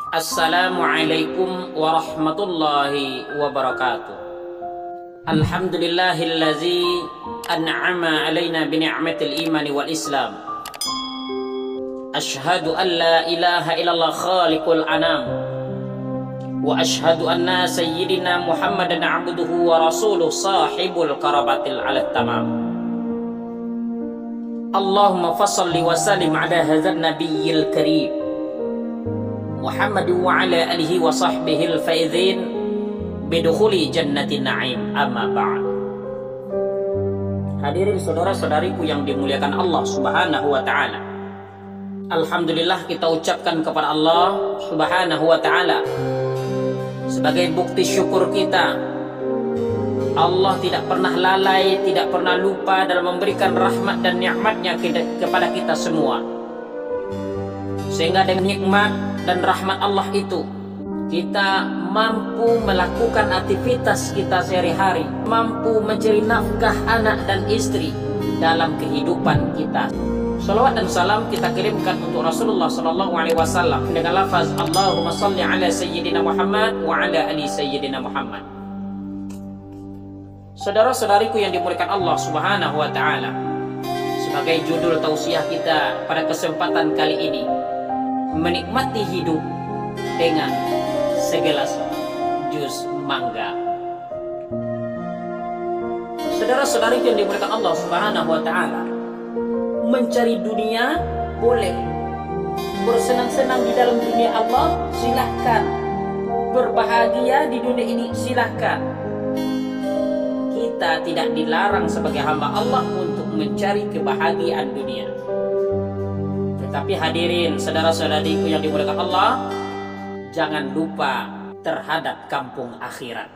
Assalamualaikum warahmatullahi wabarakatuh. Alhamdulillahillazi an'ama alaina bini'matil imani wal islam. Ashhadu an la ilaha illallah khaliqul anam. Wa ashhadu anna sayyidina Muhammadan abduhu wa rasuluh sahibul karabatil alat tamam. Allahumma fassalli wa sallim ala hadzal nabiyyil karim Muhammad wa ala alihi wa sahbihi al-faizin bidukhuli jannatin na'im, amma ba'd. Hadirin saudara-saudariku yang dimuliakan Allah Subhanahu wa ta'ala, alhamdulillah kita ucapkan kepada Allah Subhanahu wa ta'ala sebagai bukti syukur kita. Allah tidak pernah lalai, tidak pernah lupa dalam memberikan rahmat dan nikmatnya kepada kita semua, sehingga dengan nikmat dan rahmat Allah itu kita mampu melakukan aktivitas kita sehari-hari, mampu mencari nafkah anak dan istri dalam kehidupan kita. Salawat dan salam kita kirimkan untuk Rasulullah SAW dengan lafaz Allahumma salli ala sayyidina Muhammad wa ala ali sayyidina Muhammad. Saudara-saudariku yang dimuliakan Allah Subhanahu wa ta'ala, sebagai judul tausiah kita pada kesempatan kali ini, menikmati hidup dengan segelas jus mangga. Saudara-saudari yang dimuliakan Allah Subhanahu wa ta'ala, mencari dunia boleh, bersenang-senang di dalam dunia Allah silahkan, berbahagia di dunia ini silahkan. Kita tidak dilarang sebagai hamba Allah untuk mencari kebahagiaan dunia. Tapi hadirin saudara-saudariku yang dimuliakan Allah, jangan lupa terhadap kampung akhirat.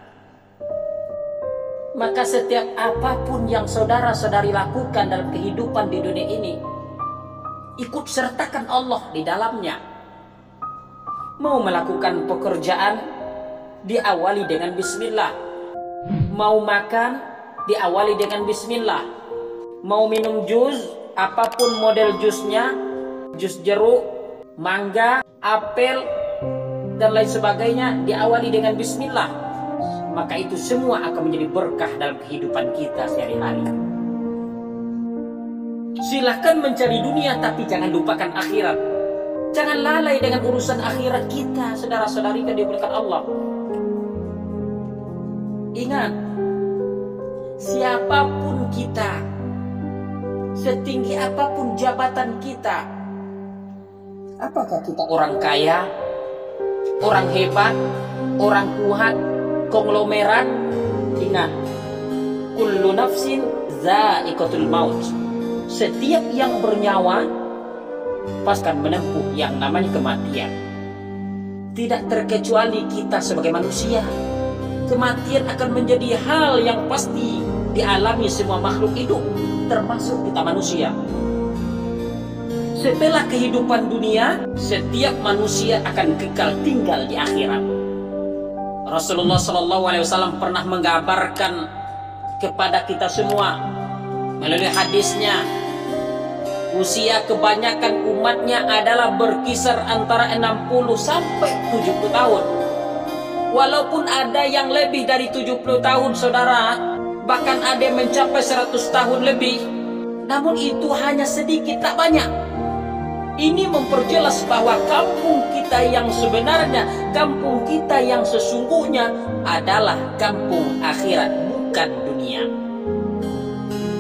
Maka setiap apapun yang saudara-saudari lakukan dalam kehidupan di dunia ini, ikut sertakan Allah di dalamnya. Mau melakukan pekerjaan, diawali dengan bismillah. Mau makan, diawali dengan bismillah. Mau minum jus, apapun model jusnya, jus jeruk, mangga, apel, dan lain sebagainya, diawali dengan bismillah. Maka itu semua akan menjadi berkah dalam kehidupan kita sehari-hari. Silahkan mencari dunia, tapi jangan lupakan akhirat. Jangan lalai dengan urusan akhirat kita, saudara-saudari yang dimuliakan Allah. Ingat, siapapun kita, setinggi apapun jabatan kita, apakah kita orang kaya, orang hebat, orang kuat, konglomerat? Ingat, kullu nafsin za'iqatul maut. Setiap yang bernyawa pasti akan menempuh yang namanya kematian. Tidak terkecuali kita sebagai manusia. Kematian akan menjadi hal yang pasti dialami semua makhluk hidup, termasuk kita manusia. Setelah kehidupan dunia, setiap manusia akan kekal tinggal di akhirat. Rasulullah SAW pernah menggambarkan kepada kita semua melalui hadisnya, usia kebanyakan umatnya adalah berkisar antara 60 sampai 70 tahun. Walaupun ada yang lebih dari 70 tahun saudara, bahkan ada yang mencapai 100 tahun lebih, namun itu hanya sedikit, tak banyak. Ini memperjelas bahwa kampung kita yang sebenarnya, kampung kita yang sesungguhnya adalah kampung akhirat, bukan dunia.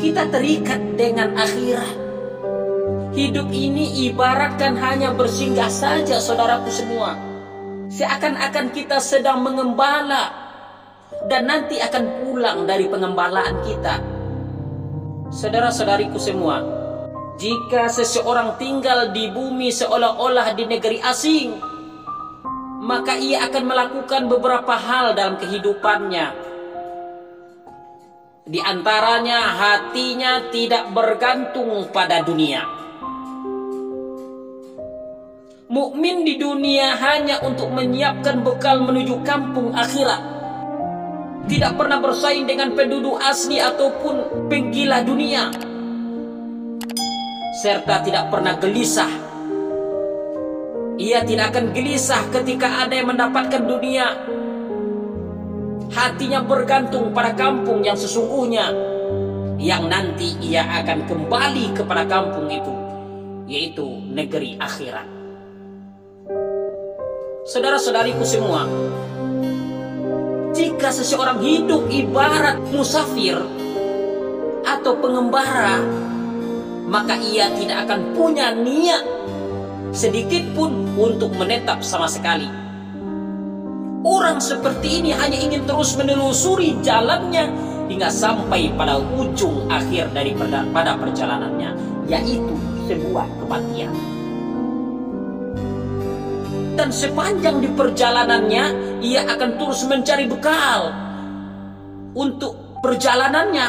Kita terikat dengan akhirat. Hidup ini ibaratkan hanya bersinggah saja, saudaraku semua. Seakan-akan kita sedang mengembala dan nanti akan pulang dari pengembalaan kita. Saudara-saudariku semua, jika seseorang tinggal di bumi seolah-olah di negeri asing, maka ia akan melakukan beberapa hal dalam kehidupannya. Di antaranya, hatinya tidak bergantung pada dunia. Mukmin di dunia hanya untuk menyiapkan bekal menuju kampung akhirat. Tidak pernah bersaing dengan penduduk asli ataupun penggila dunia. serta tidak pernah gelisah. Ia tidak akan gelisah ketika ada yang mendapatkan dunia. Hatinya bergantung pada kampung yang sesungguhnya, yang nanti ia akan kembali kepada kampung itu, yaitu negeri akhirat. Saudara-saudariku semua, jika seseorang hidup ibarat musafir atau pengembara, maka ia tidak akan punya niat sedikit pun untuk menetap sama sekali. Orang seperti ini hanya ingin terus menelusuri jalannya hingga sampai pada ujung akhir pada perjalanannya, yaitu sebuah kematian. Dan sepanjang di perjalanannya, ia akan terus mencari bekal untuk perjalanannya,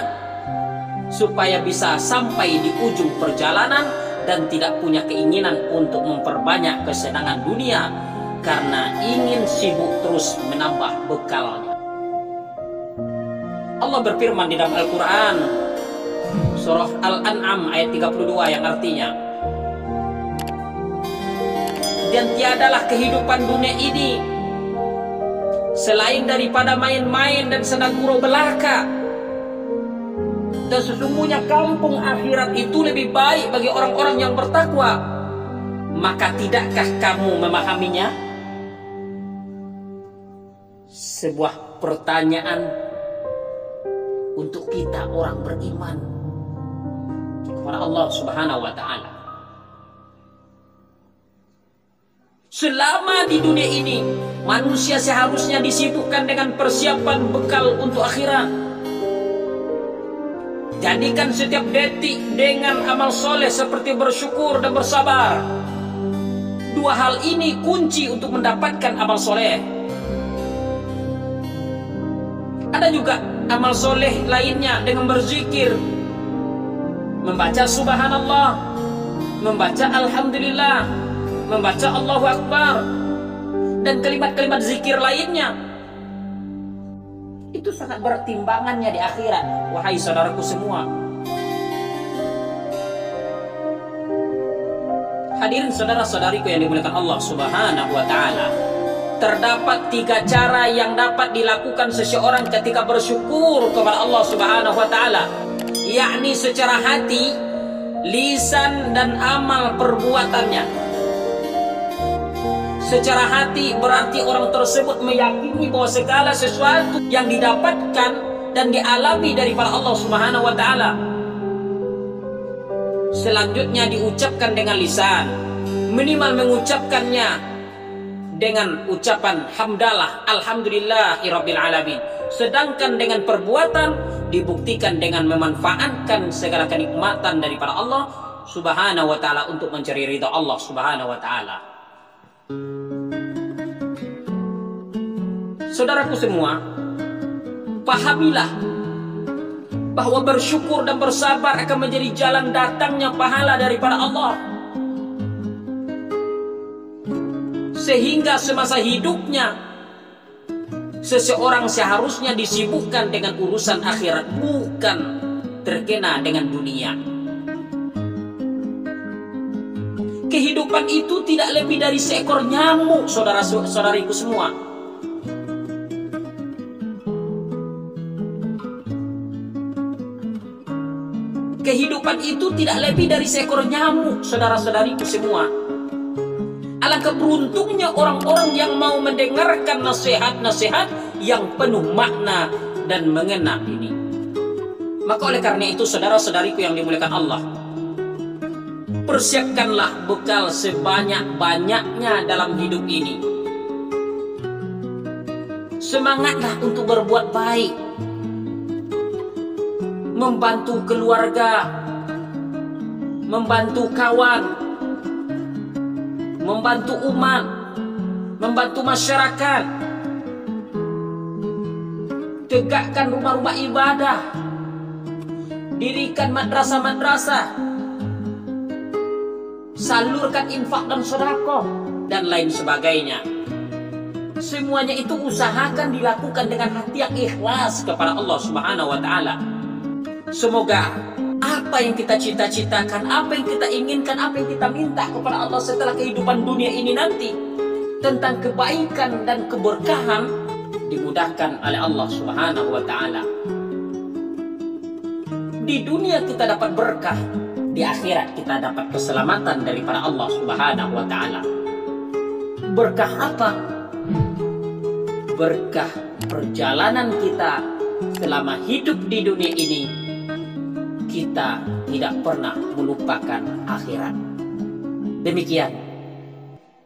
supaya bisa sampai di ujung perjalanan dan tidak punya keinginan untuk memperbanyak kesenangan dunia, karena ingin sibuk terus menambah bekalnya. Allah berfirman di dalam Al-Quran, surah Al-An'am ayat 32, yang artinya, dan tiadalah kehidupan dunia ini selain daripada main-main dan senang gurau belaka, dan sesungguhnya kampung akhirat itu lebih baik bagi orang-orang yang bertakwa. Maka tidakkah kamu memahaminya? Sebuah pertanyaan untuk kita orang beriman kepada Allah Subhanahu wa Ta'ala. Selama di dunia ini, manusia seharusnya disibukkan dengan persiapan bekal untuk akhirat. Jadikan setiap detik dengan amal soleh seperti bersyukur dan bersabar. Dua hal ini kunci untuk mendapatkan amal soleh. Ada juga amal soleh lainnya dengan berzikir, membaca subhanallah, membaca alhamdulillah, membaca Allahu Akbar, dan kalimat-kalimat zikir lainnya. Itu sangat bertimbangannya di akhirat, wahai saudaraku semua. Hadirin saudara-saudariku yang dimuliakan Allah Subhanahu wa Ta'ala, terdapat 3 cara yang dapat dilakukan seseorang ketika bersyukur kepada Allah Subhanahu wa Ta'ala, yakni secara hati, lisan, dan amal perbuatannya. Secara hati berarti orang tersebut meyakini bahwa segala sesuatu yang didapatkan dan dialami daripada Allah Subhanahu wa Ta'ala. Selanjutnya diucapkan dengan lisan, minimal mengucapkannya dengan ucapan hamdalah, alhamdulillahirabbil alamin. Sedangkan dengan perbuatan dibuktikan dengan memanfaatkan segala kenikmatan daripada Allah Subhanahu wa Ta'ala untuk mencari ridha Allah Subhanahu wa Ta'ala. Saudaraku semua, pahamilah bahwa bersyukur dan bersabar akan menjadi jalan datangnya pahala daripada Allah. Sehingga semasa hidupnya, seseorang seharusnya disibukkan dengan urusan akhirat, bukan terkena dengan dunia. Kehidupan itu tidak lebih dari seekor nyamuk, saudara-saudariku semua. Kehidupan itu tidak lebih dari seekor nyamuk, saudara-saudariku semua. Alangkah beruntungnya orang-orang yang mau mendengarkan nasihat-nasihat yang penuh makna dan mengena ini. Maka oleh karena itu, saudara-saudariku yang dimuliakan Allah, persiapkanlah bekal sebanyak-banyaknya dalam hidup ini. Semangatlah untuk berbuat baik, membantu keluarga, membantu kawan, membantu umat, membantu masyarakat. Tegakkan rumah-rumah ibadah, dirikan madrasah-madrasah, salurkan infak dan sedekah, dan lain sebagainya. Semuanya itu usahakan dilakukan dengan hati yang ikhlas kepada Allah Subhanahu wa Ta'ala. Semoga apa yang kita cita-citakan, apa yang kita inginkan, apa yang kita minta kepada Allah setelah kehidupan dunia ini nanti, tentang kebaikan dan keberkahan, dimudahkan oleh Allah Subhanahu wa Ta'ala. Di dunia kita dapat berkah, di akhirat kita dapat keselamatan daripada Allah Subhanahu wa Ta'ala. Berkah apa? Berkah perjalanan kita selama hidup di dunia ini, kita tidak pernah melupakan akhirat. Demikian,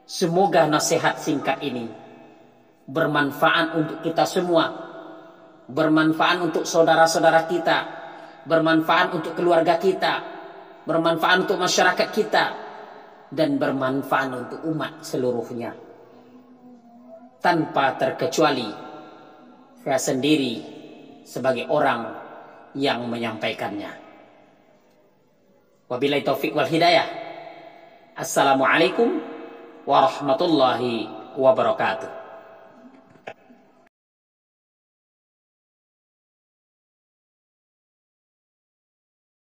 semoga nasihat singkat ini bermanfaat untuk kita semua, bermanfaat untuk saudara-saudara kita, bermanfaat untuk keluarga kita, bermanfaat untuk masyarakat kita, dan bermanfaat untuk umat seluruhnya. Tanpa terkecuali, saya sendiri sebagai orang yang menyampaikannya. Wabillahi taufiq wal hidayah. Assalamualaikum warahmatullahi wabarakatuh.